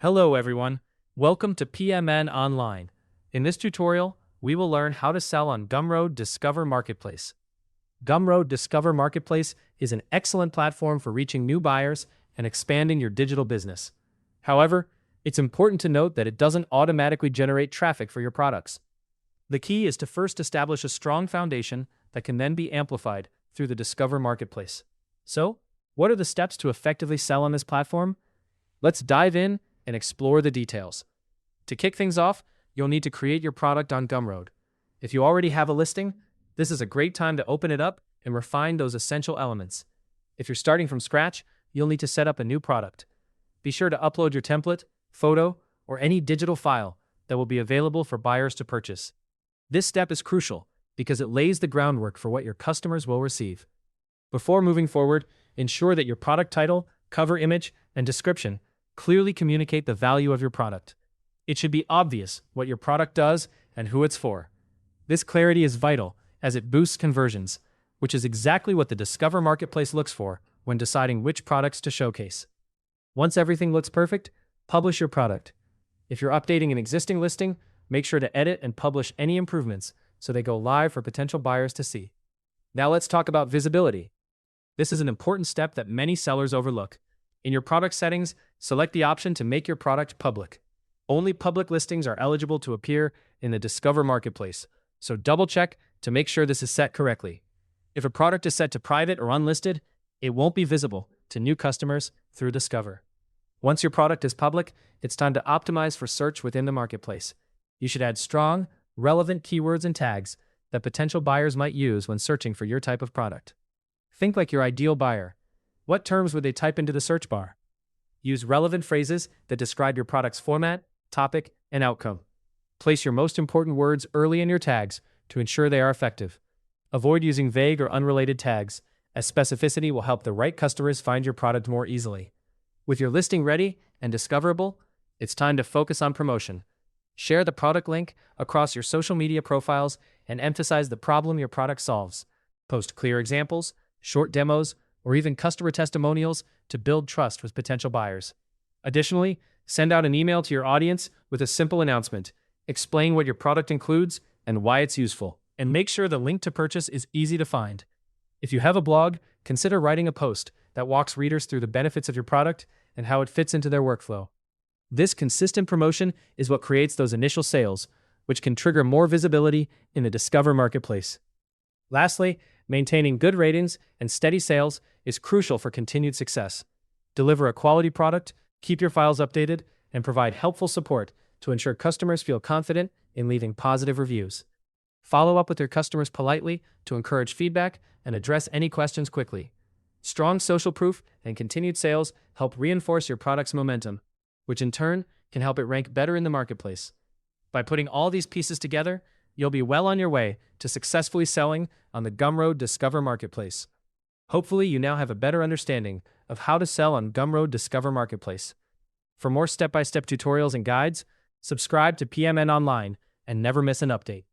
Hello everyone, welcome to PMN Online. In this tutorial, we will learn how to sell on Gumroad Discover Marketplace. Gumroad Discover Marketplace is an excellent platform for reaching new buyers and expanding your digital business. However, it's important to note that it doesn't automatically generate traffic for your products. The key is to first establish a strong foundation that can then be amplified through the Discover Marketplace. So, what are the steps to effectively sell on this platform? Let's dive in and explore the details. To kick things off, you'll need to create your product on Gumroad. If you already have a listing, this is a great time to open it up and refine those essential elements. If you're starting from scratch, you'll need to set up a new product. Be sure to upload your template, photo, or any digital file that will be available for buyers to purchase. This step is crucial because it lays the groundwork for what your customers will receive. Before moving forward, ensure that your product title, cover image, and description clearly communicate the value of your product. It should be obvious what your product does and who it's for. This clarity is vital as it boosts conversions, which is exactly what the Discover Marketplace looks for when deciding which products to showcase. Once everything looks perfect, publish your product. If you're updating an existing listing, make sure to edit and publish any improvements so they go live for potential buyers to see. Now let's talk about visibility. This is an important step that many sellers overlook. In your product settings, select the option to make your product public. Only public listings are eligible to appear in the Discover Marketplace, so double-check to make sure this is set correctly. If a product is set to private or unlisted, it won't be visible to new customers through Discover. Once your product is public, it's time to optimize for search within the marketplace. You should add strong, relevant keywords and tags that potential buyers might use when searching for your type of product. Think like your ideal buyer. What terms would they type into the search bar? Use relevant phrases that describe your product's format, topic, and outcome. Place your most important words early in your tags to ensure they are effective. Avoid using vague or unrelated tags, as specificity will help the right customers find your product more easily. With your listing ready and discoverable, it's time to focus on promotion. Share the product link across your social media profiles and emphasize the problem your product solves. Post clear examples, short demos, or even customer testimonials to build trust with potential buyers. Additionally, send out an email to your audience with a simple announcement. Explain what your product includes and why it's useful, and make sure the link to purchase is easy to find. If you have a blog, consider writing a post that walks readers through the benefits of your product and how it fits into their workflow. This consistent promotion is what creates those initial sales, which can trigger more visibility in the Discover Marketplace. Lastly, maintaining good ratings and steady sales is crucial for continued success. Deliver a quality product, keep your files updated, and provide helpful support to ensure customers feel confident in leaving positive reviews. Follow up with your customers politely to encourage feedback and address any questions quickly. Strong social proof and continued sales help reinforce your product's momentum, which in turn can help it rank better in the marketplace. By putting all these pieces together, you'll be well on your way to successfully selling on the Gumroad Discover Marketplace. Hopefully, you now have a better understanding of how to sell on Gumroad Discover Marketplace. For more step-by-step tutorials and guides, subscribe to PMN Online and never miss an update.